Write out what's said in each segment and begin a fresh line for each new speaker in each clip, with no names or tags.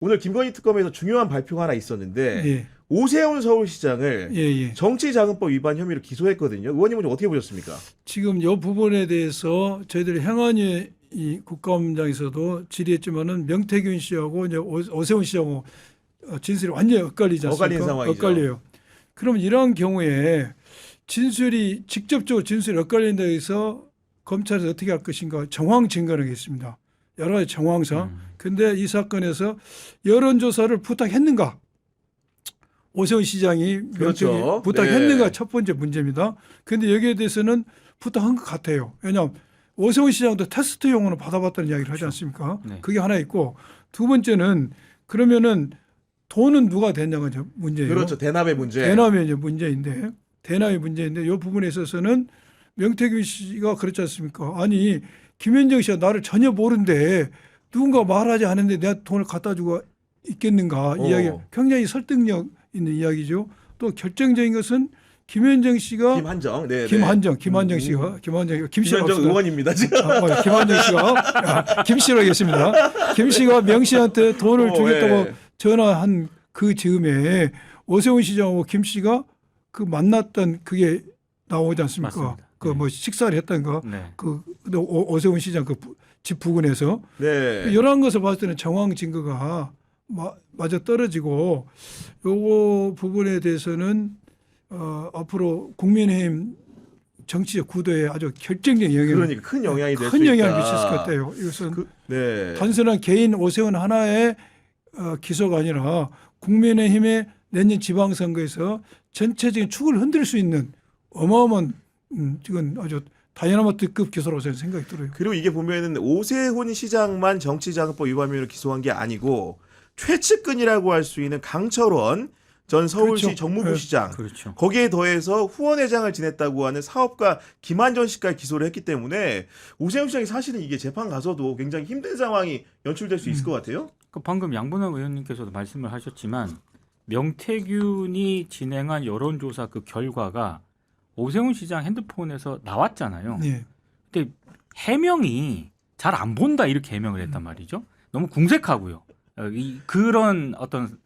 오늘 김건희 특검에서 중요한 발표가 하나 있었는데
예.
오세훈 서울시장을
예.
정치자금법 위반 혐의로 기소했거든요. 의원님은 좀 어떻게 보셨습니까?
지금 이 부분에 대해서 저희들이 행안위 이 국감장에서도 질의했지만은 명태균 씨하고 이제 오세훈 씨하고 진술이 완전히 엇갈리지 않습니까?
엇갈린 상황이죠.
엇갈려요. 그러면 이러한 경우에 진술이 직접적으로 진술이 엇갈린다 해서 검찰에서 어떻게 할 것인가 정황 증거를 하겠습니다. 여러 가지 정황상. 근데 이 사건에서 여론조사를 부탁했는가? 오세훈 시장이
그렇죠.
부탁했는가
네.
첫 번째 문제입니다. 그런데 여기에 대해서는 부탁한 것 같아요. 왜냐하면 오세훈 시장도 테스트용으로 받아봤다는 이야기를 하지 않습니까?
네.
그게 하나 있고 두 번째는 그러면은 돈은 누가 됐냐가 이제 문제예요.
그렇죠. 대납의 문제.
대납의 이제 문제인데 대납의 문제인데 이 부분에 있어서는 명태균 씨가 그렇지 않습니까? 아니 김현정 씨가 나를 전혀 모르는데 누군가 말하지 않은데 내가 돈을 갖다 주고 있겠는가 이야기 굉장히 설득력 있는 이야기죠. 또 결정적인 것은 김현정 씨가
김한정. 네.
김한정 씨가 김 씨가
김한정 의원입니다. 지금.
김한정 씨가 김 씨로 하겠습니다. 김 씨가 명 씨한테 돈을 주겠다고
예.
전화한 그 즈음에 오세훈 시장하고 김 씨가 그 만났던 그게 나오지 않습니까?
맞습니다.
그 뭐 식사를 했던가
네.
그 오세훈 시장 그 집 부근에서
네.
이러한 것을 봤을 때는 정황 증거가 맞아 떨어지고 요거 부분에 대해서는 앞으로 국민의힘 정치적 구도에 아주 결정적인 영향을
그러니까 큰 영향이 될 수
큰
있다.
영향을 미칠 것 같아요. 이것은
네.
단순한 개인 오세훈 하나의 기소가 아니라 국민의힘의 내년 지방선거에서 전체적인 축을 흔들 수 있는 어마어마한 지금 아주 다이너마이트급 기소라고 저는 생각이 들어요.
그리고 이게 보면은 오세훈 시장만 정치자금법 위반 혐의로 기소한 게 아니고 최측근이라고 할 수 있는 강철원 전 서울시
그렇죠.
정무부
네.
시장
그렇죠.
거기에 더해서 후원회장을 지냈다고 하는 사업가 김한전 씨까지 기소를 했기 때문에 오세훈 시장이 사실은 이게 재판 가서도 굉장히 힘든 상황이 연출될 수 있을 것 같아요.
그 방금 양분학 의원님께서도 말씀을 하셨지만 명태균이 진행한 여론조사 그 결과가 오세훈 시장 핸드폰에서 나왔잖아요.
네.
근데 해명이 잘 안 본다 이렇게 해명을 했단 말이죠. 너무 궁색하고요. 그런 어떤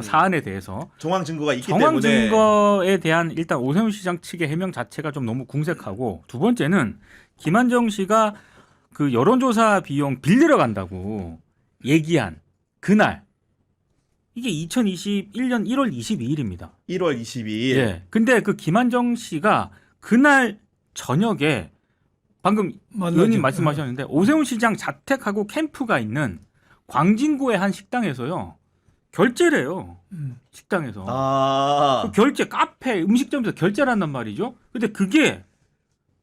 사안에 대해서
정황 증거가 있기
정황
때문에
증거에 대한 일단 오세훈 시장 측의 해명 자체가 좀 너무 궁색하고 두 번째는 김한정 씨가 그 여론조사 비용 빌리러 간다고 얘기한 그날 이게 2021년 1월 22일입니다.
1월 22일.
예. 근데 그 김한정 씨가 그날 저녁에 방금
만나죠.
의원님 말씀하셨는데 오세훈 시장 자택하고 캠프가 있는 광진구의 한 식당에서요. 결제를 해요. 식당에서. 그 결제 카페 음식점에서 결제를 한단 말이죠. 근데 그게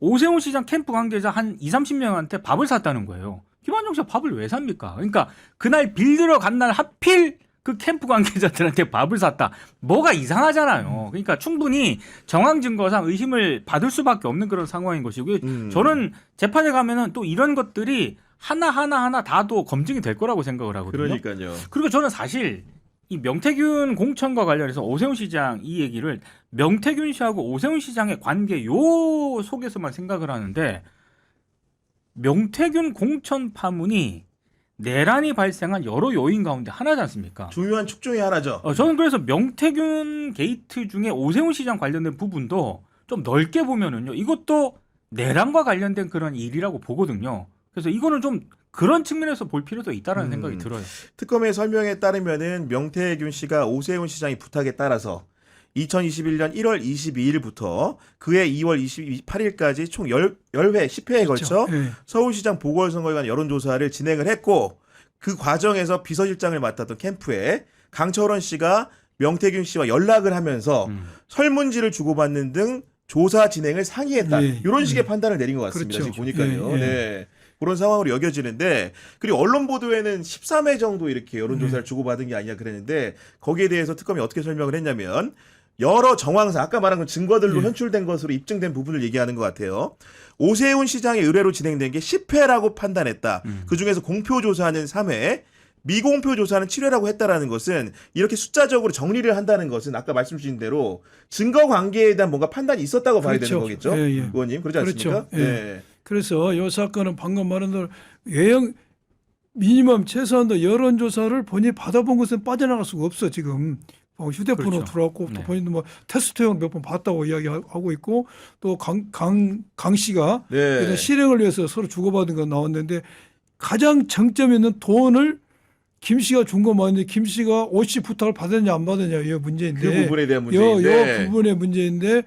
오세훈 시장 캠프 관계자 한 2, 30명한테 밥을 샀다는 거예요. 김한정 씨가 밥을 왜 삽니까? 그러니까 그날 빌리러 간 날 하필 그 캠프 관계자들한테 밥을 샀다. 뭐가 이상하잖아요. 그러니까 충분히 정황 증거상 의심을 받을 수밖에 없는 그런 상황인 것이고요. 저는 재판에 가면은 또 이런 것들이 하나 다도 검증이 될 거라고 생각을 하거든요.
그러니까요.
그리고 저는 사실 이 명태균 공천과 관련해서 오세훈 시장 이 얘기를 명태균 씨하고 오세훈 시장의 관계 요 속에서만 생각을 하는데 명태균 공천 파문이 내란이 발생한 여러 요인 가운데 하나지 않습니까?
중요한 축 중에 하나죠.
저는 그래서 명태균 게이트 중에 오세훈 시장 관련된 부분도 좀 넓게 보면은요. 이것도 내란과 관련된 그런 일이라고 보거든요. 그래서 이거는 좀 그런 측면에서 볼 필요도 있다라는 생각이 들어요.
특검의 설명에 따르면은 명태균 씨가 오세훈 시장의 부탁에 따라서 2021년 1월 22일부터 그해 2월 28일까지 총 10회, 10회에 걸쳐
네.
서울시장 보궐선거에 관한 여론조사를 진행을 했고 그 과정에서 비서실장을 맡았던 캠프에 강철원 씨가 명태균 씨와 연락을 하면서 설문지를 주고받는 등 조사 진행을 상의했다.
네.
이런 식의 판단을 내린 것 같습니다.
그렇죠.
지금 보니까요.
네.
네. 그런 상황으로 여겨지는데 그리고 언론 보도에는 13회 정도 이렇게 여론조사를 주고받은 게 아니냐 그랬는데 거기에 대해서 특검이 어떻게 설명을 했냐면 여러 정황상 아까 말한 그 증거들로 현출된 것으로 입증된 부분을 얘기하는 것 같아요. 오세훈 시장의 의뢰로 진행된 게 10회라고 판단했다. 그중에서 공표조사는 3회, 미공표조사는 7회라고 했다라는 것은 이렇게 숫자적으로 정리를 한다는 것은 아까 말씀 주신 대로 증거관계에 대한 뭔가 판단이 있었다고 봐야 되는 거겠죠? 의원님 그렇지 않습니까?
그렇죠. 예. 그래서 이 사건은 방금 말한 대로 외형 미니멈 최소한도 여론조사를 본인이 받아본 것은 빠져나갈 수가 없어 지금. 휴대폰으로
그렇죠.
들어왔고
네.
또 본인도 뭐 테스트용 몇 번 봤다고 이야기하고 있고 또 강 씨가
네.
일단 실행을 위해서 서로 주고받은 거 나왔는데 가장 정점 있는 돈을 김 씨가 준 거 맞는데 김 씨가 오 씨 부탁을 받았냐 안 받았냐 이 문제인데
그 부분에 대한 문제인데
요 부분의 문제인데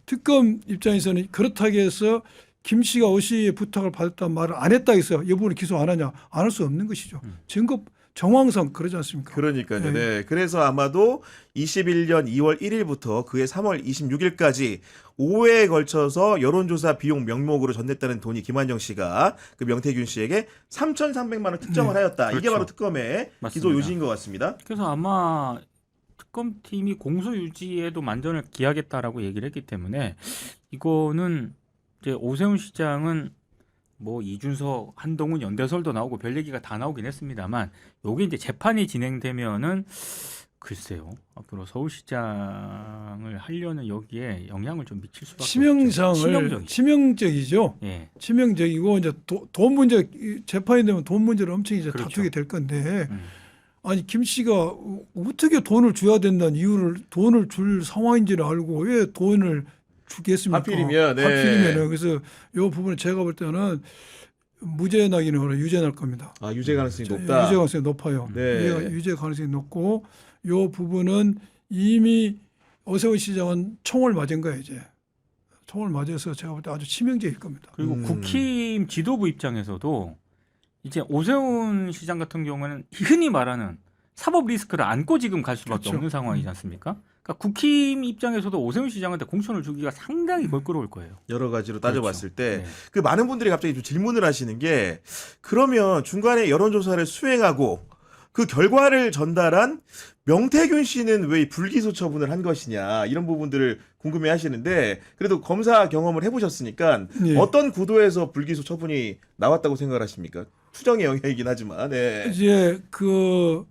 특검 입장에서는 그렇다고 해서 김 씨가 오 씨의 부탁을 받았다는 말을 안 했다 해서 이 부분을 기소 안 하냐 안 할 수 없는 것이죠. 증거 정황상 그러지 않습니까?
그러니까요.
네.
네. 그래서 아마도 21년 2월 1일부터 그해 3월 26일까지 5회에 걸쳐서 여론조사 비용 명목으로 전냈다는 돈이 김한정 씨가 그 명태균 씨에게 3,300만 원 특정을 하였다. 이게
그렇죠.
바로 특검의
맞습니다.
기소 요지인 것 같습니다.
그래서 아마 특검팀이 공소 유지에도 만전을 기하겠다라고 얘기를 했기 때문에 이거는 이제 오세훈 시장은 뭐 이준석, 한동훈, 연대설도 나오고 별 얘기가 다 나오긴 했습니다만 요게 이제 재판이 진행되면은 글쎄요 앞으로 서울시장을 하려는 여기에 영향을 좀 미칠 수밖에 없죠. 치명적이죠.
치명적이죠.
예.
치명적이고 이제 돈 문제 재판이 되면 돈 문제를 엄청 이제
그렇죠.
다투게 될 건데
음.
아니 김 씨가 어떻게 돈을 줘야 된다는 이유를 돈을 줄 상황인지를 알고 왜 돈을 주겠습니까?
하필이면, 네.
하필이면은 그래서 이 부분은 제가 볼 때는 무죄 나기는 어려 유죄 날 겁니다.
아, 유죄 가능성이 높다.
유죄 가능성이 높아요.
네.
유죄 가능성이 높고 이 부분은 이미 오세훈 시장은 총을 맞은 거예요 이제. 총을 맞아서 제가 볼 때 아주 치명적일 겁니다.
그리고 국힘 지도부 입장에서도 이제 오세훈 시장 같은 경우는 흔히 말하는 사법 리스크를 안고 지금 갈 수밖에
그렇죠.
없는 상황이지 않습니까? 그러니까 국힘 입장에서도 오세훈 시장한테 공천을 주기가 상당히 걸끄러울 거예요.
여러 가지로 따져봤을 때
네.
그 많은 분들이 갑자기 좀 질문을 하시는 게 그러면 중간에 여론조사를 수행하고 그 결과를 전달한 명태균 씨는 왜 불기소 처분을 한 것이냐 이런 부분들을 궁금해 하시는데 그래도 검사 경험을 해보셨으니까
네.
어떤 구도에서 불기소 처분이 나왔다고 생각을 하십니까? 추정의 영역이긴 하지만 네.
이제 그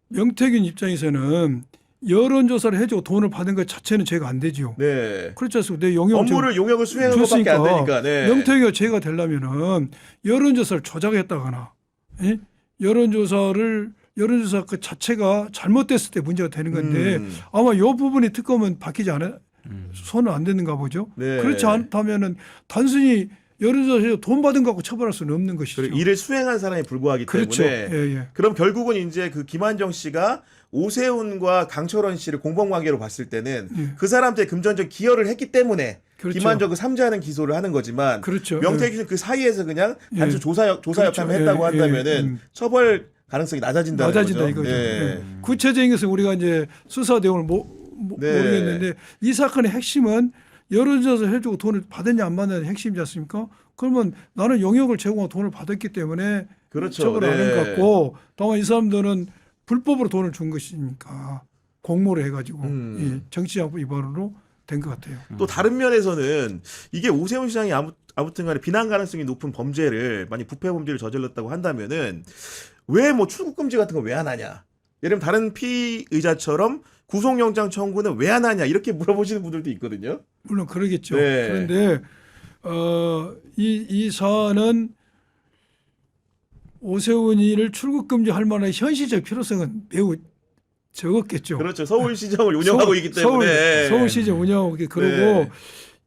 명태균 입장에서는 여론조사를 해주고 돈을 받은 것 자체는 죄가 안 되지요.
네.
그렇지 않습니까? 내 용역을
용역을 수행한 것밖에 안 되니까. 네.
명태균이 죄가 되려면은 여론조사를 조작했다거나 여론조사 그 자체가 잘못됐을 때 문제가 되는 건데 아마 이 부분이 특검은 바뀌지 않아 손은 안 되는가 보죠.
네.
그렇지 않다면은 단순히 여론조사에서 돈 받은 거 갖고 처벌할 수는 없는 것이죠.
그리고 일을 수행한 사람이 불구하기
그렇죠.
때문에
예.
그럼 결국은 이제 그 김한정 씨가 오세훈과 강철원 씨를 공범관계로 봤을 때는
예.
그 사람한테 금전적 기여를 했기 때문에
그렇죠.
김한정을 삼자하는 기소를 하는 거지만
그렇죠.
명태균 씨는 그 사이에서 그냥 단순
예.
조사
그렇죠.
역할만 했다고
예,
한다면은 처벌 가능성이 낮아진다는
낮아진다
거죠.
이거죠.
네.
예. 구체적인 것은 우리가 이제 수사 내용을
네.
모르겠는데 이 사건의 핵심은 여론조사 해주고 돈을 받았냐 안 받았냐 핵심이지 않습니까? 그러면 나는 용역을 제공하고 돈을 받았기 때문에
그렇죠.
처벌을
네.
하는 것 같고 다만 이 사람들은 불법으로 돈을 준 것이니까 공모를 해가지고 예, 정치자금 위반으로 된 것 같아요.
또 다른 면에서는 이게 오세훈 시장이 아무튼 간에 비난 가능성이 높은 범죄를 만약 부패 범죄를 저질렀다고 한다면은 왜 뭐 출국 금지 같은 거 왜 안 하냐? 예를 들면 다른 피의자처럼 구속영장 청구는 왜 안 하냐 이렇게 물어보시는 분들도 있거든요.
물론 그러겠죠.
네.
그런데 이 사안은 오세훈이를 출국 금지할 만한 현실적 필요성은 매우 적었겠죠.
그렇죠. 서울시정을 운영하고 있기 때문에
서울시정 운영하고 있기 그러고
네.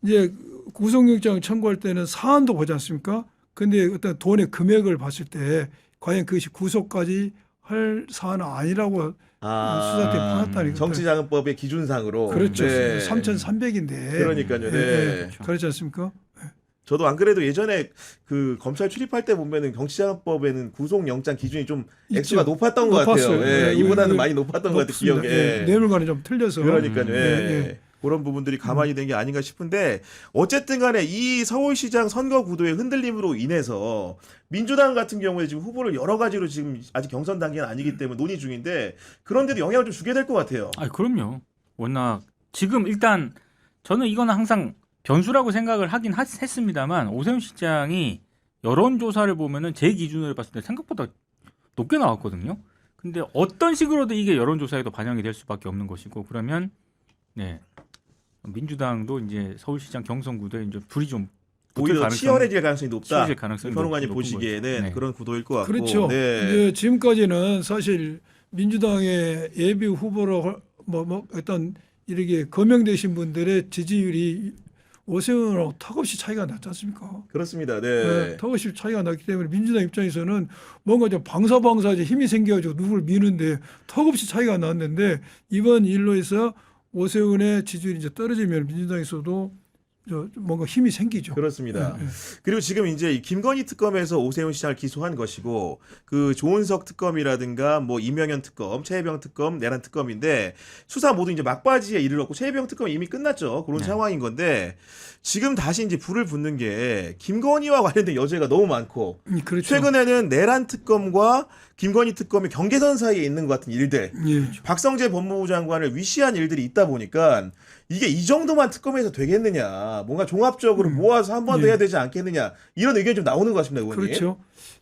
이제 구속영장 청구할 때는 사안도 보지 않습니까? 근데 어떤 돈의 금액을 봤을 때 과연 그것이 구속까지 할 사안은 아니라고 수사팀이 판단했다는
정치자금법의 기준상으로
그렇죠.
네.
3,300인데
그러니까요. 네.
그렇지 않습니까?
저도 안 그래도 예전에 그 검찰 출입할 때 보면은 정치자금법에는 구속영장 기준이 좀 액수가
있죠.
높았던 것 같아요.
높았어요.
예,
네,
이보다는 많이 높았던 것 같아요. 기억에.
예, 내물과는 좀 틀려서.
그러니까요. 예.
예.
그런 부분들이 가만히 된 게 아닌가 싶은데 어쨌든 간에 이 서울시장 선거 구도의 흔들림으로 인해서 민주당 같은 경우에 지금 후보를 여러 가지로 지금 아직 경선 단계는 아니기 때문에 논의 중인데 그런데도 영향을 좀 주게 될 것 같아요.
아, 그럼요. 워낙 지금 일단 저는 이거는 항상 변수라고 생각을 하긴 했습니다만 오세훈 시장이 여론조사를 보면은 제 기준으로 봤을 때 생각보다 높게 나왔거든요. 근데 어떤 식으로도 이게 여론조사에도 반영이 될 수밖에 없는 것이고 그러면 네 민주당도 이제 서울시장 경선 구도에 이제 불이 좀
오히려 더 치열해질 가능성이 높다.
치열해질 가능성이
평론가님
높은
보시기에는
거죠. 네.
그런 구도일 것 같고.
그렇죠.
네.
이제 지금까지는 사실 민주당의 예비 후보로 뭐 어떤 이렇게 거명되신 분들의 지지율이 오세훈하고 턱없이 차이가 났지 않습니까?
그렇습니다.
네,
네.
턱없이 차이가 났기 때문에 민주당 입장에서는 뭔가 좀 방사방사하지 힘이 생겨가지고 누구를 미는데 턱없이 차이가 났는데 이번 일로 해서 오세훈의 지지율이 이제 떨어지면 민주당에서도 뭔가 힘이 생기죠.
그렇습니다.
네, 네.
그리고 지금 이제 이 김건희 특검에서 오세훈 시장을 기소한 것이고 그 조은석 특검이라든가 뭐 이명현 특검, 최혜병 특검, 내란 특검인데 수사 모두 이제 막바지에 이르렀고 최혜병 특검이 이미 끝났죠. 그런
네.
상황인 건데 지금 다시 이제 불을 붙는 게 김건희와 관련된 여죄가 너무 많고
그렇죠.
최근에는 내란 특검과 김건희 특검이 경계선 사이에 있는 것 같은 일들,
예.
박성재 법무부 장관을 위시한 일들이 있다 보니까 이게 이 정도만 특검에서 되겠느냐, 뭔가 종합적으로 모아서 한 번 더
예.
해야 되지 않겠느냐 이런 의견이 좀 나오는 것 같습니다, 의원님.
그렇죠.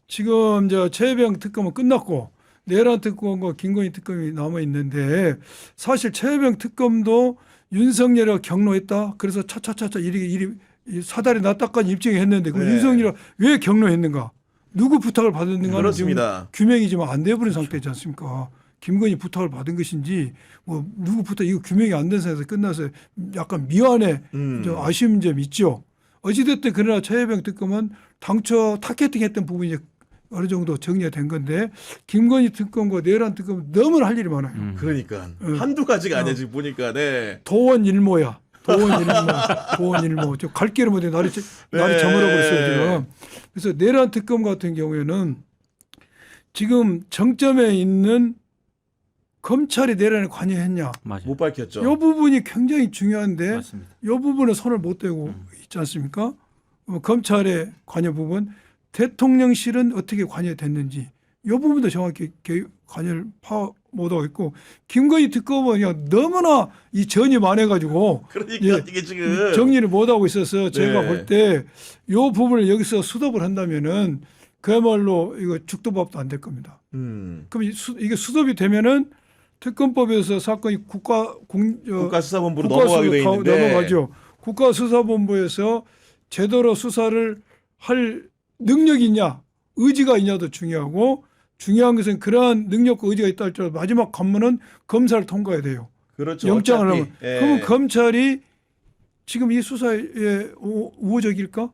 지금 최혜병 특검은 끝났고 내란 특검과 김건희 특검이 남아 있는데 사실 최혜병 특검도 윤석열이가 경로했다. 그래서 차차차차 이리 사달이 났다까지 입증했는데 그
네.
윤석열이가 왜 경로했는가? 누구 부탁을 받았는가는 지금
그렇습니다.
규명이 지금 안 돼버린 상태지 않습니까? 김건희 부탁을 받은 것인지 뭐 누구 부탁 이거 규명이 안 된 상태에서 끝나서 약간 미안해 좀 아쉬운 점이 있죠. 어찌됐든 그러나 최혜병 특검은 당초 타겟팅했던 부분이 이제 어느 정도 정리가 된 건데 김건희 특검과 내란 특검은 너무나 할 일이 많아요.
그러니까 한두 가지가 아니야 지금 보니까. 네.
도원 일모야. 도원 일모. 저 갈 길을 못해 날이 저물어버렸어요 지금. 그래서 내란 특검 같은 경우에는 지금 정점에 있는 검찰이 내란에 관여했냐.
맞아요.
못 밝혔죠.
이 부분이 굉장히 중요한데
맞습니다.
이 부분에 손을 못 대고 있지 않습니까? 검찰의 관여 부분, 대통령실은 어떻게 관여됐는지 이 부분도 정확히 관여를 파악 못하고 있고 김건희 특검은 그냥 너무나 이 전이 많아가지고
그러니까
예,
이게 지금
정리를 못하고 있어서 제가
네.
볼 때 이 부분을 여기서 수습을 한다면은 그야말로 이거 죽도 밥도 안 될 겁니다. 그럼 이게 수습이 되면은 특검법에서 사건이
국가수사본부로 넘어가게 돼 있는데
넘어가죠. 국가수사본부에서 제대로 수사를 할 능력이 있냐, 의지가 있냐도 중요하고 중요한 것은 그러한 능력과 의지가 있다 할지라도 마지막 관문은 검사를 통과해야 돼요.
그렇죠.
영장을
어차피.
하면.
예.
그러면 검찰이 지금 이 수사에 우호적일까?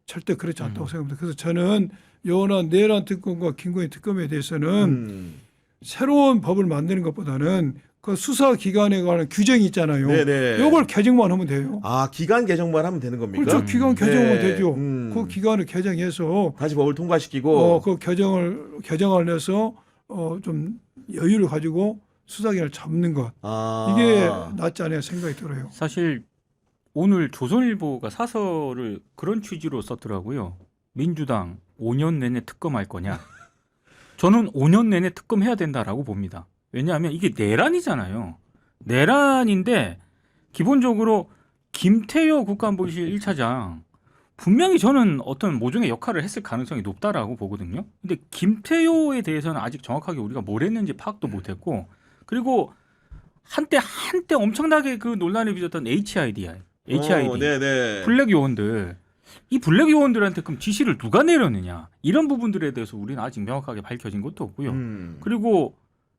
절대 그렇지 않다고 생각합니다. 그래서 저는 요원한 내란 특검과 김건희 특검에 대해서는 새로운 법을 만드는 것보다는 그 수사 기관에 관한 규정이 있잖아요.
네네.
이걸 개정만 하면 돼요.
아, 기간 개정만 하면 되는 겁니까?
그렇죠. 기관 개정하면
네.
되죠. 그 기관을 개정해서
다시 법을 통과시키고
그 개정을 해서 좀 여유를 가지고 수사기관을 잡는 것.
아.
이게 낫지 않을까 생각이 들어요.
사실 오늘 조선일보가 사설을 그런 취지로 썼더라고요. 민주당 5년 내내 특검할 거냐? 저는 5년 내내 특검해야 된다라고 봅니다. 왜냐하면 이게 내란이잖아요. 내란인데 기본적으로 김태효 국가안보실 1차장 분명히 저는 어떤 모종의 역할을 했을 가능성이 높다라고 보거든요. 근데 김태효에 대해서는 아직 정확하게 우리가 뭘 했는지 파악도 못했고 그리고 한때 엄청나게 그 논란을 빚었던 HID
네네.
블랙 요원들 이 블랙 요원들한테 그럼 지시를 누가 내렸느냐 이런 부분들에 대해서 우리는 아직 명확하게 밝혀진 것도 없고요. 그리고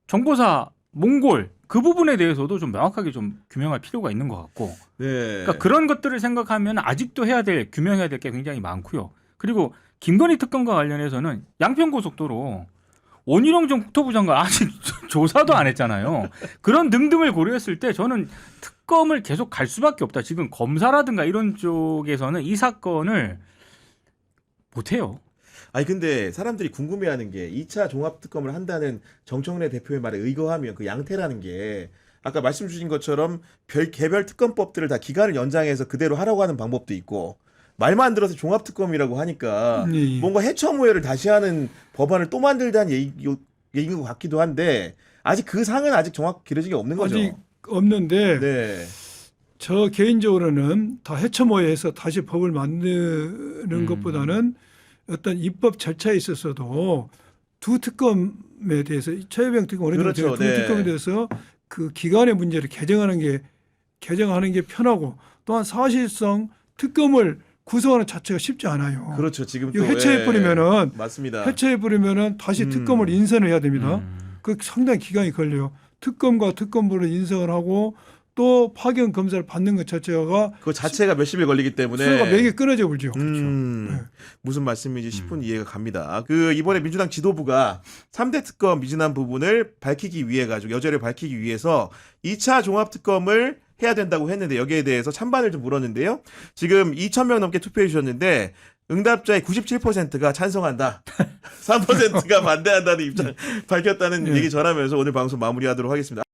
정보사 몽골 그 부분에 대해서도 좀 명확하게 좀 규명할 필요가 있는 것 같고
네.
그러니까 그런 것들을 생각하면 아직도 규명해야 될 게 굉장히 많고요. 그리고 김건희 특검과 관련해서는 양평고속도로 원희룡 전 국토부 장관 아직 조사도 안 했잖아요. 그런 등등을 고려했을 때 저는 특검을 계속 갈 수밖에 없다. 지금 검사라든가 이런 쪽에서는 이 사건을 못해요.
아니 근데 사람들이 궁금해하는 게 2차 종합특검을 한다는 정청래 대표의 말에 의거하면 그 양태라는 게 아까 말씀 주신 것처럼 개별 특검법들을 다 기간을 연장해서 그대로 하라고 하는 방법도 있고 말만 들어서 종합특검이라고 하니까 뭔가 해처모해를 다시 하는 법안을 또 만들다는 얘기인 것 같기도 한데 아직 그 상은 아직 정확히 기려진 게 없는 거죠.
아직 없는데
네.
저 개인적으로는 다 해처모해서 다시 법을 만드는 것보다는 어떤 입법 절차에 있어서도 두 특검에 대해서 최혜병 특검
그렇죠.
두
네.
특검에 대해서 그 기간의 문제를 개정하는 게 편하고 또한 사실상 특검을 구성하는 자체가 쉽지 않아요.
그렇죠. 지금
이거
또
해체해버리면은
맞습니다.
해체해버리면은 다시 특검을 인선을 해야 됩니다. 그 상당히 기간이 걸려요. 특검과 특검부를 인선을 하고 또 파견 검사를 받는 것 자체가
그 자체가 몇십일 걸리기 때문에
수요가 매개 끊어져 버리죠. 그렇죠. 네.
무슨 말씀인지 10분 이해가 갑니다. 그 이번에 민주당 지도부가 3대 특검 미진한 부분을 밝히기 위해 가지고 여죄를 밝히기 위해서 2차 종합 특검을 해야 된다고 했는데 여기에 대해서 찬반을 좀 물었는데요. 지금 2,000명 넘게 투표해 주셨는데 응답자의 97%가 찬성한다. 3%가 반대한다는 입장 밝혔다는 얘기 전하면서 오늘 방송 마무리하도록 하겠습니다.